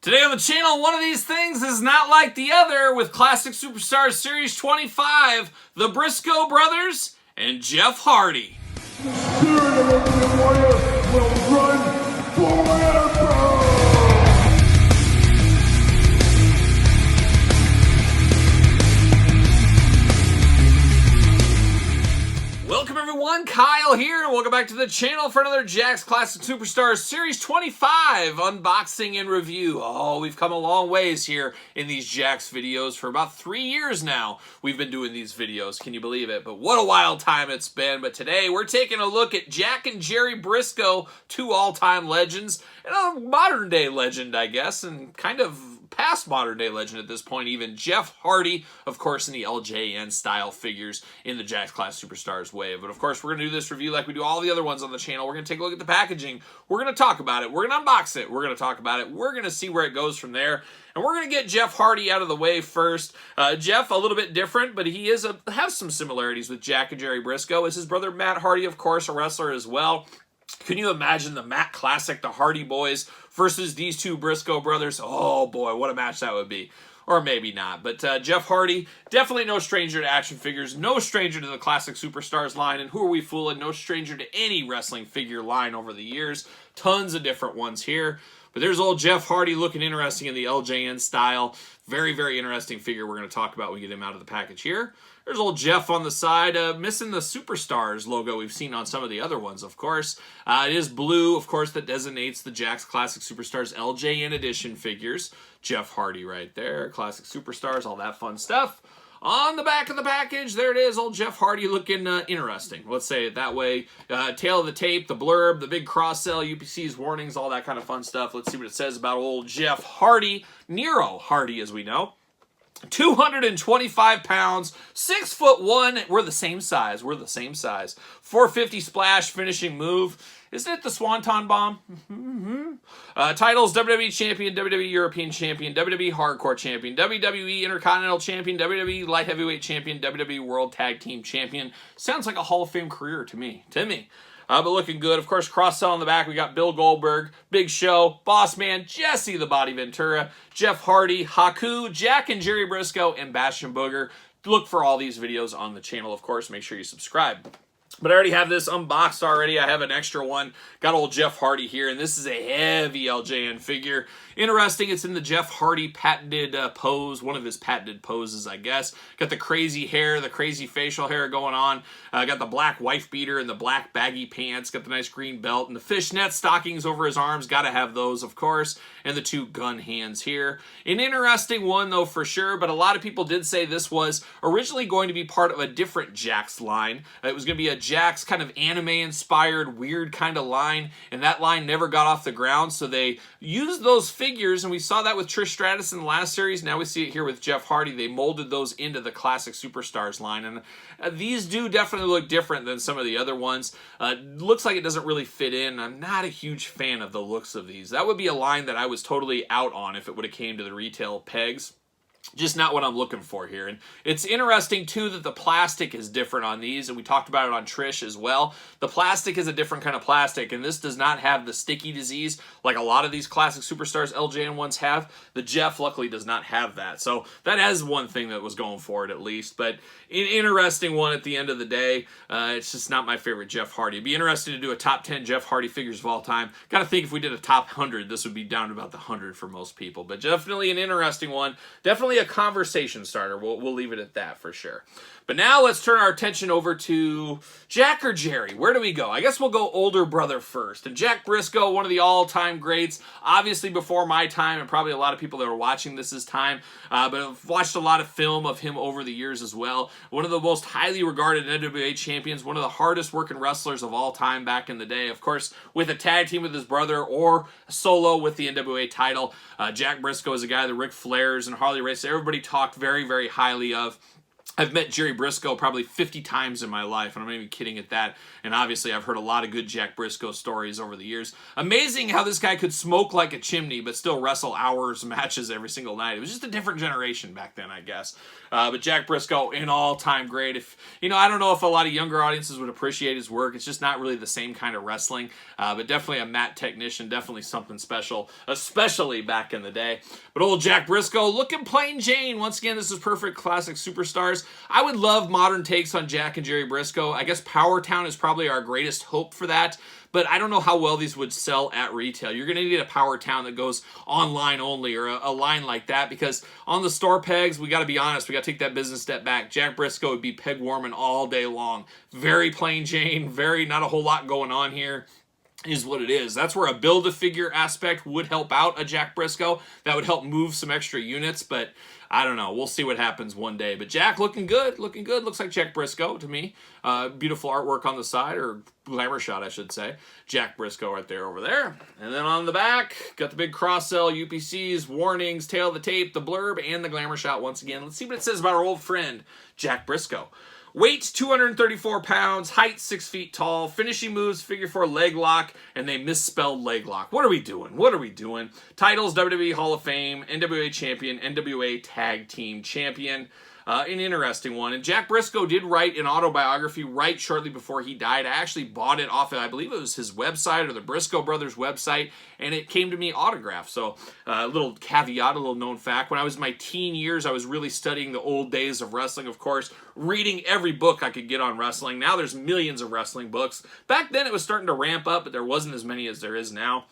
Today on the channel, one of these things is not like the other with Classic Superstars Series 25, the Briscoe brothers and Jeff Hardy. The spirit of Ultimate Warrior will run forever! Welcome everyone, Kyle here, and welcome back to the channel for another Jack's Classic Superstars Series 25 unboxing and review. Oh, we've come a long ways here in these Jack's videos. For about 3 years now, we've been doing these videos. Can you believe it? But what a wild time it's been. But today, we're taking a look at Jack and Jerry Briscoe, two all-time legends, and a modern-day legend, I guess, and kind of past modern-day legend at this point, even Jeff Hardy, of course, in the LJN style figures in the Jack's Classic Superstars wave. But of course, we're going to do this review like we do all the other ones on the channel. We're going to take a look at the packaging. We're going to talk about it. We're going to unbox it. We're going to talk about it. We're going to see where it goes from there. And we're going to get Jeff Hardy out of the way first. Jeff, a little bit different, but he has some similarities with Jack and Jerry Briscoe. Is his brother Matt Hardy, of course, a wrestler as well. Can you imagine the Matt Classic, the Hardy Boys, versus these two Briscoe brothers? Oh boy, what a match that would be. Or maybe not. But Jeff Hardy, definitely no stranger to action figures, no stranger to the Classic Superstars line, and who are we fooling? No stranger to any wrestling figure line over the years. Tons of different ones here. But there's old Jeff Hardy looking interesting in the LJN style. Very, very interesting figure we're going to talk about when we get him out of the package here. There's old Jeff on the side, missing the Superstars logo we've seen on some of the other ones, of course. It is blue, of course, that designates the Jack's Classic Superstars LJN edition figures. Jeff Hardy right there, Classic Superstars, all that fun stuff. On the back of the package, there it is, old Jeff Hardy looking interesting. Let's say it that way. Tail of the tape, the blurb, the big cross-sell, UPC's warnings, all that kind of fun stuff. Let's see what it says about old Jeff Hardy. Nero Hardy, as we know. 225 pounds, 6'1". We're the same size. 450 splash, finishing move. Isn't it the Swanton Bomb? Titles: WWE Champion, WWE European Champion, WWE Hardcore Champion, WWE Intercontinental Champion, WWE Light Heavyweight Champion, WWE World Tag Team Champion. Sounds like a Hall of Fame career to me. But looking good. Of course, cross-sell on the back. We got Bill Goldberg, Big Show, Boss Man, Jesse the Body Ventura, Jeff Hardy, Haku, Jack and Jerry Briscoe, and Bastion Booger. Look for all these videos on the channel, of course. Make sure you subscribe. But I already have this unboxed already. I have an extra one. Got old Jeff Hardy here, and this is a heavy LJN figure. Interesting, it's in the Jeff Hardy patented pose, one of his patented poses, I guess. Got the crazy hair, the crazy facial hair going on. Got the black wife beater and the black baggy pants. Got the nice green belt and the fishnet stockings over his arms. Got to have those, of course. And the two gun hands here. An interesting one, though, for sure. But a lot of people did say this was originally going to be part of a different Jack's line. It was going to be a Jack's kind of anime-inspired, weird kind of line. And that line never got off the ground. So they used those figures, and we saw that with Trish Stratus in the last series. Now we see it here with Jeff Hardy. They molded those into the Classic Superstars line. And these do definitely look different than some of the other ones. Looks like it doesn't really fit in. I'm not a huge fan of the looks of these. That would be a line that I was totally out on if it would have came to the retail pegs. Just not what I'm looking for here. And it's interesting, too, that the plastic is different on these, and we talked about it on Trish as well. The plastic is a different kind of plastic, and this does not have the sticky disease like a lot of these Classic Superstars LJN ones have. The Jeff, luckily, does not have that. So that has one thing that was going for it, at least. But an interesting one at the end of the day. It's just not my favorite Jeff Hardy. It'd be interesting to do a top 10 Jeff Hardy figures of all time. Got to think if we did a top 100, this would be down to about the 100 for most people. But definitely an interesting one. Definitely a conversation starter. We'll leave it at that for sure. But now let's turn our attention over to Jack or Jerry. Where do we go? I guess we'll go older brother first. And Jack Briscoe, one of the all-time greats, obviously before my time, and probably a lot of people that are watching this time, but I've watched a lot of film of him over the years as well. One of the most highly regarded NWA champions, one of the hardest working wrestlers of all time back in the day. Of course, with a tag team with his brother or solo with the NWA title. Jack Briscoe is a guy that Ric Flair's and Harley Race, everybody talked very, very highly of. I've met Jerry Briscoe probably 50 times in my life, and I'm not even kidding at that. And obviously, I've heard a lot of good Jack Briscoe stories over the years. Amazing how this guy could smoke like a chimney, but still wrestle hours matches every single night. It was just a different generation back then, I guess. But Jack Briscoe, an all-time great. If I don't know if a lot of younger audiences would appreciate his work. It's just not really the same kind of wrestling. But definitely a mat technician, definitely something special, especially back in the day. But old Jack Briscoe, looking plain Jane. Once again, this is perfect classic superstars. I would love modern takes on Jack and Jerry Briscoe. I guess Power Town is probably our greatest hope for that, but I don't know how well these would sell at retail. You're going to need a Power Town that goes online only, or a line like that, because on the store pegs, we got to be honest, we got to take that business step back. Jack Briscoe would be peg warming all day long. Very plain Jane, very not a whole lot going on here. Is what it is. That's where a build-a-figure aspect would help out a Jack Briscoe. That would help move some extra units, but I don't know. We'll see what happens one day. But Jack looking good. Looking good. Looks like Jack Briscoe to me. Beautiful artwork on the side, or glamour shot, I should say. Jack Briscoe right there over there. And then on the back, got the big cross-sell, UPCs, warnings, tail of the tape, the blurb, and the glamour shot once again. Let's see what it says about our old friend, Jack Briscoe. Weight, 234 pounds, height 6 feet tall, finishing moves, figure 4 leg lock, and they misspelled leg lock. What are we doing? What are we doing? Titles, WWE Hall of Fame, NWA Champion, NWA Tag Team Champion. An interesting one. And Jack Briscoe did write an autobiography right shortly before he died. I actually bought it off of, I believe it was his website or the Briscoe Brothers website, and it came to me autographed. So a little caveat, a little known fact. When I was in my teen years, I was really studying the old days of wrestling, of course, reading every book I could get on wrestling. Now there's millions of wrestling books. Back then it was starting to ramp up, but there wasn't as many as there is now.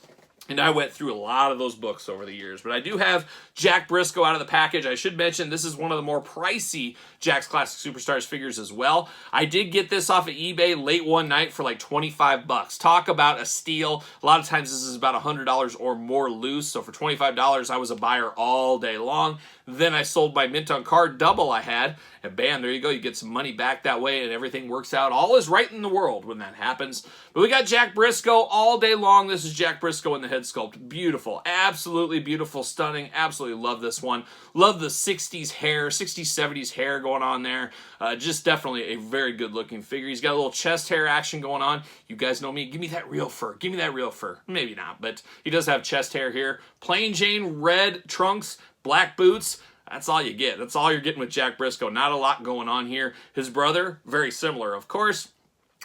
And I went through a lot of those books over the years. But I do have Jack Briscoe out of the package. I should mention this is one of the more pricey Jack's Classic Superstars figures as well. I did get this off of eBay late one night for like 25 bucks. Talk about a steal. A lot of times this is about $100 or more loose. So for $25, I was a buyer all day long. Then I sold my mint on card double I had. And bam, there you go. You get some money back that way and everything works out. All is right in the world when that happens. But we got Jack Briscoe all day long. This is Jack Briscoe in the head sculpt. Beautiful. Absolutely beautiful. Stunning. Absolutely love this one. Love the 60s hair, 60s, 70s hair going on there. Just definitely a very good looking figure. He's got a little chest hair action going on. You guys know me. Give me that real fur. Give me that real fur. Maybe not, but he does have chest hair here. Plain Jane red trunks, black boots. That's all you get. That's all you're getting with Jack Briscoe. Not a lot going on here. His brother, very similar, of course.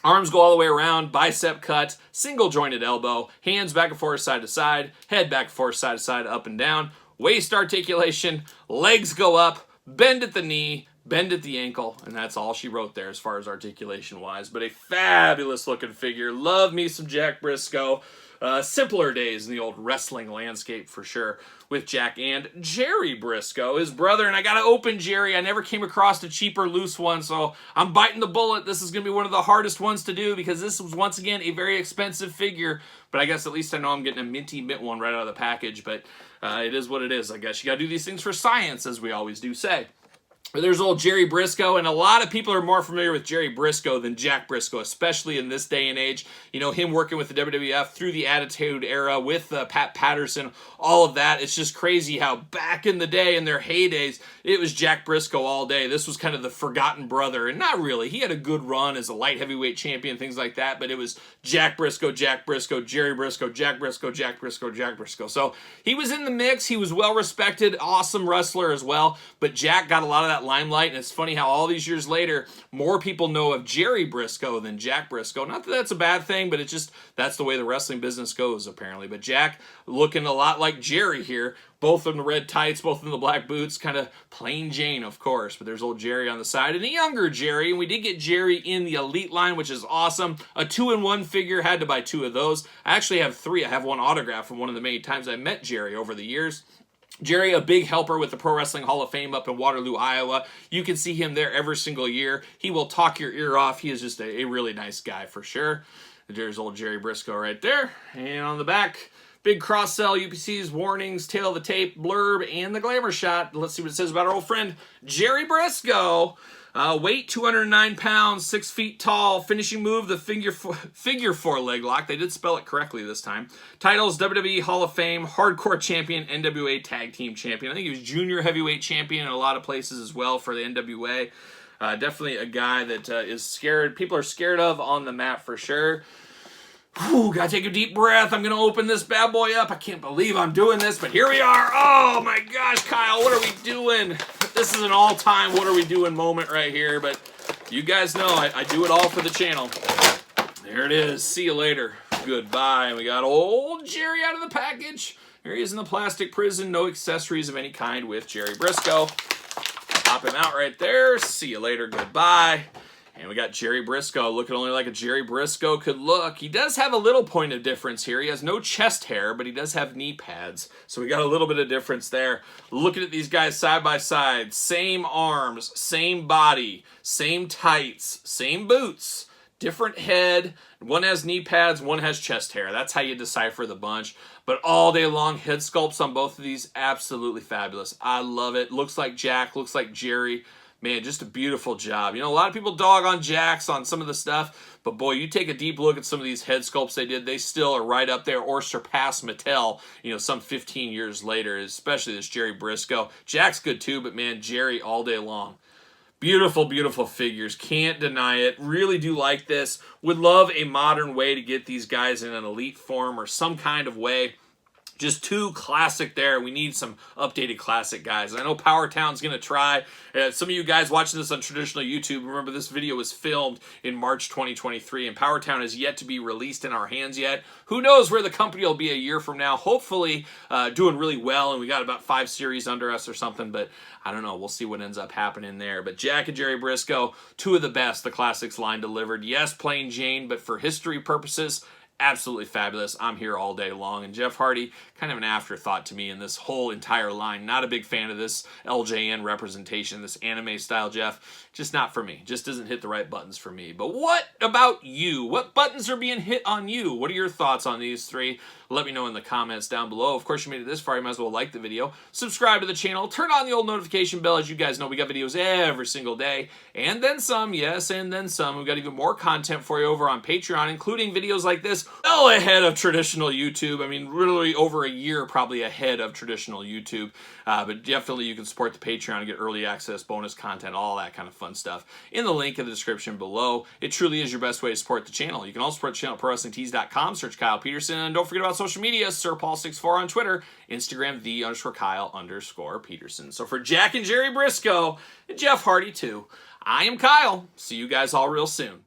Arms go all the way around, bicep cut, single jointed elbow, hands back and forth side to side, head back and forth side to side, up and down, waist articulation, legs go up, bend at the knee, bend at the ankle, and that's all she wrote there as far as articulation wise. But a fabulous looking figure. Love me some Jack Briscoe. Simpler days in the old wrestling landscape for sure with Jack and Jerry Briscoe, his brother. And I got to open Jerry. I never came across a cheaper loose one, so I'm biting the bullet. This is going to be one of the hardest ones to do because this was once again a very expensive figure. But I guess at least I know I'm getting a minty mint one right out of the package. But it is what it is, I guess. You got to do these things for science, as we always do say. There's old Jerry Briscoe, and a lot of people are more familiar with Jerry Briscoe than Jack Briscoe, especially in this day and age. You know, him working with the WWF through the Attitude Era with Pat Patterson, all of that. It's just crazy how back in the day, in their heydays, it was Jack Briscoe all day. This was kind of the forgotten brother, and not really. He had a good run as a light heavyweight champion, things like that, but it was Jack Briscoe, Jerry Briscoe, Jack Briscoe, Jack Briscoe, Jack Briscoe. So he was in the mix. He was well-respected, awesome wrestler as well, but Jack got a lot of that limelight, and it's funny how all these years later, more people know of Jerry Briscoe than Jack Briscoe. Not that that's a bad thing, but it's just, that's the way the wrestling business goes, apparently. But Jack, looking a lot like Jerry here, both in the red tights, both in the black boots, kind of plain Jane, of course. But there's old Jerry on the side, and a younger Jerry, and we did get Jerry in the Elite line, which is awesome. A 2-in-1 figure, had to buy 2 of those. I actually have 3. I have one autograph from one of the many times I met Jerry over the years. Jerry, a big helper with the Pro Wrestling Hall of Fame up in Waterloo, Iowa. You can see him there every single year. He will talk your ear off. He is just a really nice guy for sure. There's old Jerry Briscoe right there. And on the back, Big cross-sell, UPCs, warnings, tail of the tape, blurb, and the glamour shot. Let's see what it says about our old friend Jerry Briscoe. Weight 209 pounds, 6 feet tall. Finishing move, the figure four leg lock. They did spell it correctly this time. Titles, WWE Hall of Fame, Hardcore Champion, NWA Tag Team Champion. I think he was Junior Heavyweight Champion in a lot of places as well for the NWA. Definitely a guy that is scared. People are scared of on the mat for sure. Whew, gotta take a deep breath. I'm gonna open this bad boy up. I can't believe I'm doing this, but here we are. Oh my gosh, Kyle, what are we doing? This is an all-time what are we doing moment right here, but you guys know I do it all for the channel. There it is. See you later. Goodbye. We got old Jerry out of the package. Here he is in the plastic prison. No accessories of any kind with Jerry Briscoe. Pop him out right there. See you later. Goodbye. And we got Jerry Briscoe looking only like a Jerry Briscoe could look. He does have a little point of difference here. He has no chest hair, but he does have knee pads. So we got a little bit of difference there. Looking at these guys side by side. Same arms, same body, same tights, same boots, different head. One has knee pads, one has chest hair. That's how you decipher the bunch. But all day long, head sculpts on both of these, absolutely fabulous. I love it. Looks like Jack, looks like Jerry. Man, just a beautiful job. You know, a lot of people dog on Jax on some of the stuff, but boy, you take a deep look at some of these head sculpts they did, they still are right up there or surpass Mattel, you know, some 15 years later, especially this Jerry Briscoe. Jack's good too, but man, Jerry all day long. Beautiful, beautiful figures. Can't deny it. Really do like this. Would love a modern way to get these guys in an elite form or some kind of way. Just too classic there. We need some updated classic guys. I know Power Town's going to try. Some of you guys watching this on traditional YouTube, remember this video was filmed in March 2023, and Power Town is yet to be released in our hands yet. Who knows where the company will be a year from now. Hopefully doing really well, and we got about 5 series under us or something, but I don't know. We'll see what ends up happening there. But Jack and Jerry Briscoe, two of the best the Classics line delivered. Yes, plain Jane, but for history purposes, absolutely fabulous. I'm here all day long. And Jeff Hardy, kind of an afterthought to me in this whole entire line. Not a big fan of this LJN representation, this anime style, Jeff. Just not for me. Just doesn't hit the right buttons for me. But what about you? What buttons are being hit on you? What are your thoughts on these three? Let me know in the comments down below. Of course, you made it this far, you might as well like the video, subscribe to the channel, turn on the old notification bell. As you guys know, we got videos every single day, and then some, yes, and then some. We've got even more content for you over on Patreon, including videos like this, well ahead of traditional YouTube. I mean, literally over a year probably ahead of traditional YouTube, but definitely you can support the Patreon and get early access, bonus content, all that kind of fun stuff in the link in the description below. It truly is your best way to support the channel. You can also support the channel at ProWrestlingTees.com, search Kyle Peterson, and don't forget about social media, SirPaul64 on Twitter, Instagram, _Kyle_Peterson. So for Jack and Jerry Briscoe, and Jeff Hardy too, I am Kyle. See you guys all real soon.